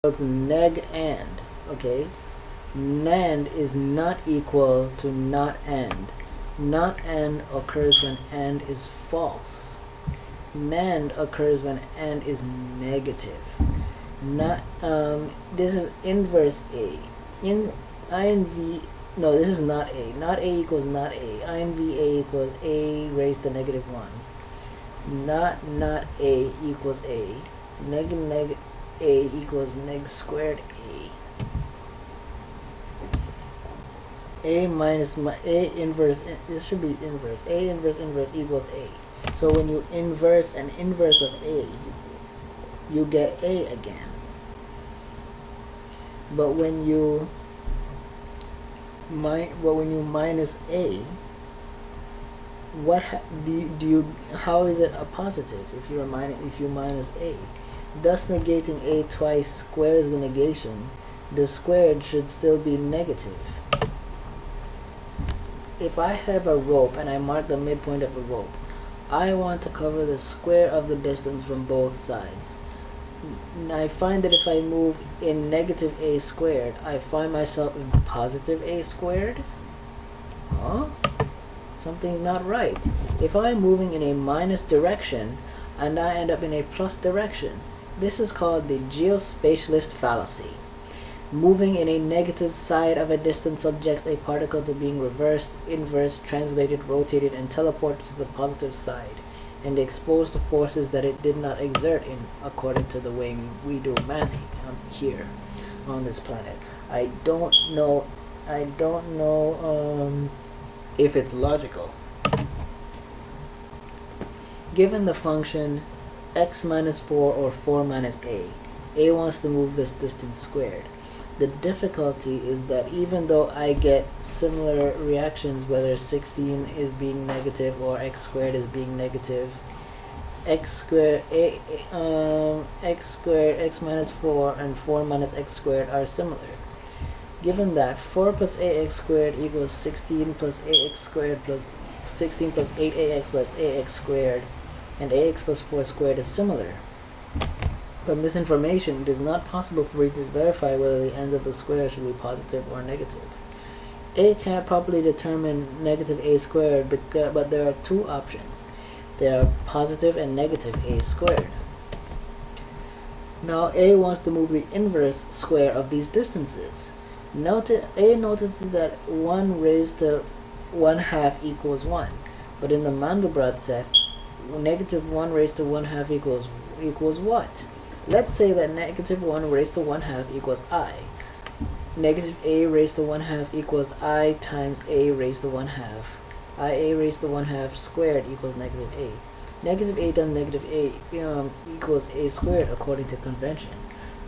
It's neg and. Okay, NAND is not equal to not AND. Not AND occurs when AND is false. NAND occurs when AND is negative. Not this is inverse A. In INV, no, this is not A. Not A equals not A. INV A equals A raised to negative 1. Not A equals A. Neg A equals neg squared A minus A inverse, this should be inverse. A inverse equals A. So when you inverse an inverse of A, you get A again. But when you minus A, how is it a positive if you minus A? Thus negating A twice squares the negation. The squared should still be negative. If I have a rope and I mark the midpoint of a rope, I want to cover the square of the distance from both sides. I find that if I move in negative A squared, I find myself in positive A squared. Huh? Something's not right. If I'm moving in a minus direction and I end up in a plus direction, this is called the geospatialist fallacy. Moving in a negative side of a distance subjects a particle to being reversed, inversed, translated, rotated, and teleported to the positive side, and exposed to forces that it did not exert in, according to the way we do math here on this planet. I don't know if it's logical. Given the function x minus 4 or 4 minus A wants to move this distance squared. The difficulty is that even though I get similar reactions, whether 16 is being negative or x squared is being negative, x minus 4 and 4 minus x squared are similar. Given that 4 plus ax squared equals 16 plus ax squared plus 16 plus 8ax plus ax squared, and ax plus 4 squared is similar. From this information, it is not possible for me to verify whether the ends of the square should be positive or negative. A can't properly determine negative A squared, but there are two options. There are positive and negative A squared. Now A wants to move the inverse square of these distances. A notices that 1 raised to 1/2 equals 1, but in the Mandelbrot set, negative 1 raised to 1/2 equals what? Let's say that negative 1 raised to 1/2 equals I. Negative A raised to 1/2 equals I times A raised to 1/2. IA raised to 1/2 squared equals negative A. Negative A times negative A equals A squared according to convention.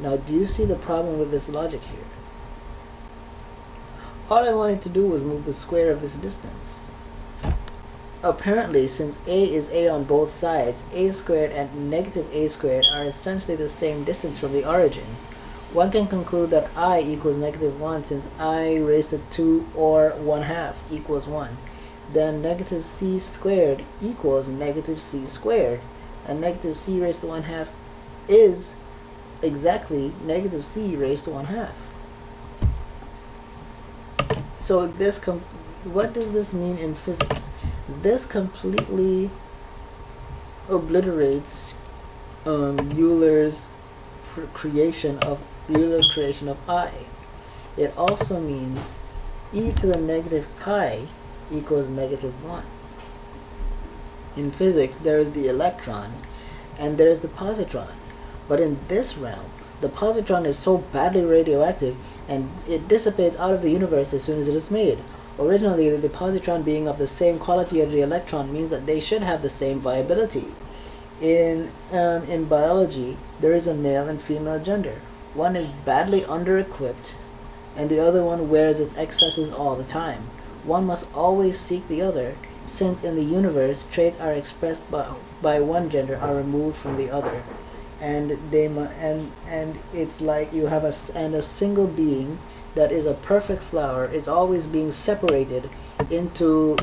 Now do you see the problem with this logic here? All I wanted to do was move the square of this distance. Apparently, since A is A on both sides, A squared and negative A squared are essentially the same distance from the origin. One can conclude that I equals negative 1 since I raised to 2 or 1/2 equals 1. Then negative C squared equals negative C squared, and negative C raised to 1/2 is exactly negative C raised to 1/2. So what does this mean in physics? This completely obliterates Euler's creation of I. It also means e to the negative pi equals negative 1. In physics, there is the electron and there is the positron. But in this realm, the positron is so badly radioactive and it dissipates out of the universe as soon as it is made. Originally, the positron being of the same quality of the electron means that they should have the same viability. In biology, there is a male and female gender. One is badly under-equipped, and the other one wears its excesses all the time. One must always seek the other, since in the universe, traits are expressed by one gender are removed from the other, and it's like you have a single being that is a perfect flower is always being separated into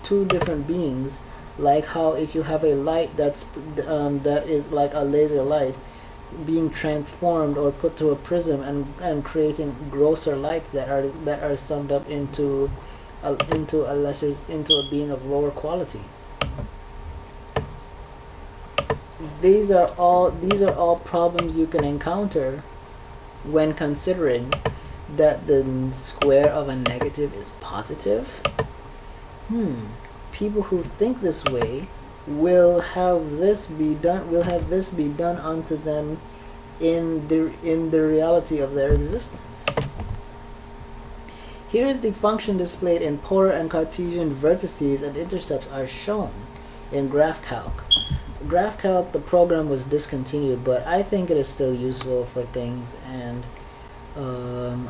two different beings, like how if you have a light that is like a laser light, being transformed or put to a prism and creating grosser lights that are summed up into a being of lower quality. These are all problems you can encounter when considering that the square of a negative is positive. People who think this way will have this be done unto them in the reality of their existence. Here is the function displayed in polar and Cartesian vertices and intercepts are shown in GraphCalc. GraphCalc, the program was discontinued, but I think it is still useful for things, and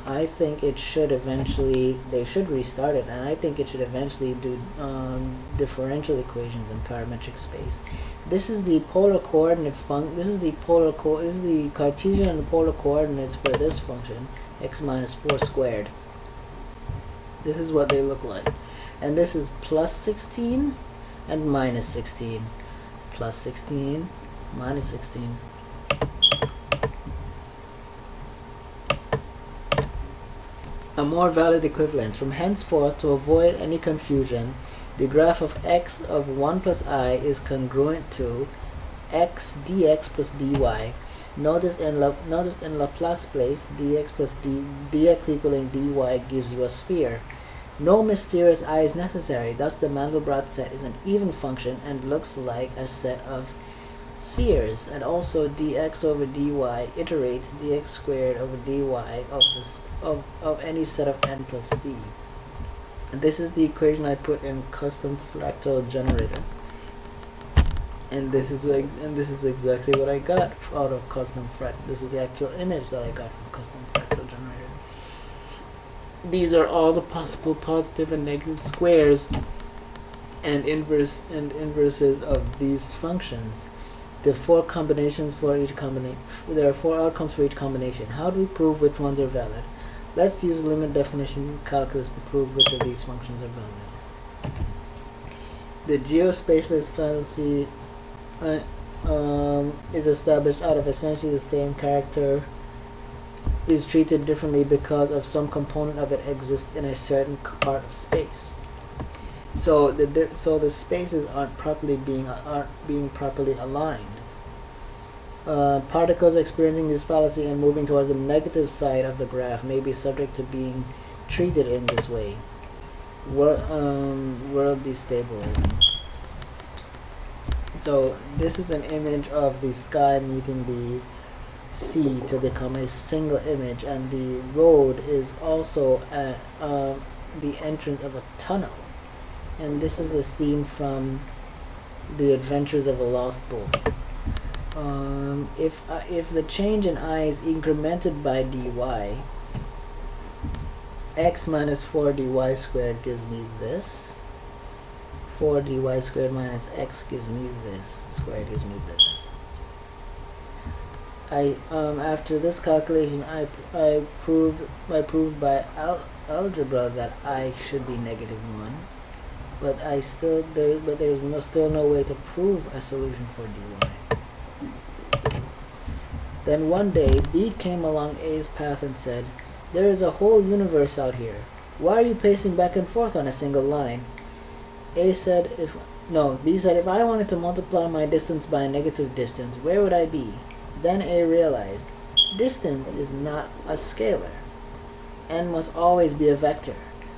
I think they should restart it, and I think it should eventually do differential equations in parametric space. This is the polar coordinate this is the Cartesian and the polar coordinates for this function, x minus 4 squared. This is what they look like. And this is plus 16 and minus 16. Plus 16, minus 16. A more valid equivalence. From henceforth, to avoid any confusion, the graph of x of 1 plus I is congruent to x dx plus dy. Notice in Laplace place, dx equaling dy gives you a sphere. No mysterious I is necessary, thus the Mandelbrot set is an even function and looks like a set of spheres. And also dx over dy iterates dx squared over dy of any set of n plus c. And this is the equation I put in custom fractal generator. And this is exactly what I got out of custom fractal. This is the actual image that I got from custom fractal generator. These are all the possible positive and negative squares and inverses of these functions. There are 4 combinations for each combination. There are 4 outcomes for each combination. How do we prove which ones are valid? Let's use limit definition calculus to prove which of these functions are valid. The geospatialist fallacy is established out of essentially the same character is treated differently because of some component of it exists in a certain part of space. So the spaces aren't being properly aligned. Particles experiencing this fallacy and moving towards the negative side of the graph may be subject to being treated in this way. World destabilizing. So this is an image of the sky meeting the sea to become a single image, and the road is also at the entrance of a tunnel. And this is a scene from The Adventures of a Lost Boy. If the change in I is incremented by dy, x minus 4 dy squared gives me this. 4 dy squared minus x gives me this. Squared gives me this. After this calculation, I proved by algebra that I should be negative 1, but there's still no way to prove a solution for dy. Then one day, B came along A's path and said, "There is a whole universe out here. Why are you pacing back and forth on a single line?" B said, "If I wanted to multiply my distance by a negative distance, where would I be?" Then A realized, distance is not a scalar. N must always be a vector.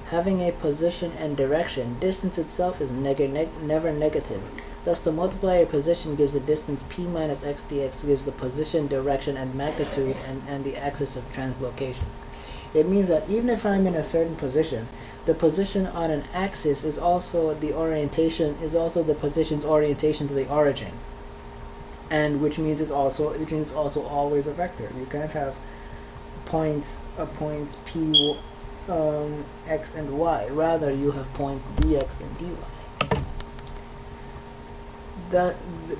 Having a position and direction, distance itself is never negative. Thus, to multiply a position gives the distance p minus x dx gives the position, direction, and magnitude and the axis of translocation. It means that even if I'm in a certain position, the position on an axis is also the position's orientation to the origin. And which means it's also always a vector. You can't have points p x and y. Rather, you have points dx and dy.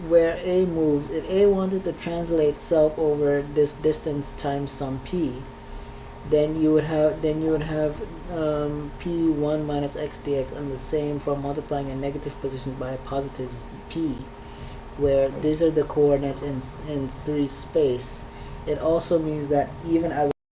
Where A moves, if A wanted to translate self over this distance times some p, then you would have p1 minus x dx, and the same for multiplying a negative position by a positive p. where these are the coordinates in 3 space, it also means that even as